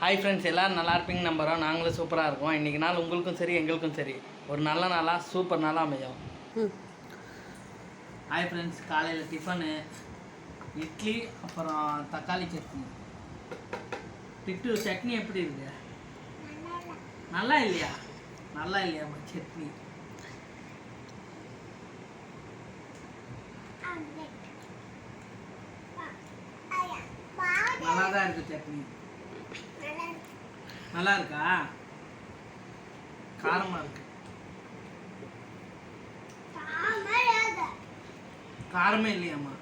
Hi friends, எல்லோரும் நல்லா இருப்பீங்க நம்புகிறோம். நாங்களும் சூப்பராக இருக்கோம். இன்றைக்கி நாள் உங்களுக்கும் சரி எங்களுக்கும் சரி ஒரு நல்ல நாளாக சூப்பர் நாளாக அமையும். ஹாய் ஃப்ரெண்ட்ஸ், காலையில் டிஃபனு இட்லி, அப்புறம் தக்காளி சட்னி. திட்டு சட்னி எப்படி இருக்கு? நல்லா இல்லையா? நல்லா இல்லையாம்மா சட்னி? நல்லா தான் இருக்குது சட்னி. நல்லா இருக்கா? காரமாக இருக்கு. காரமே இல்லையாம்மா?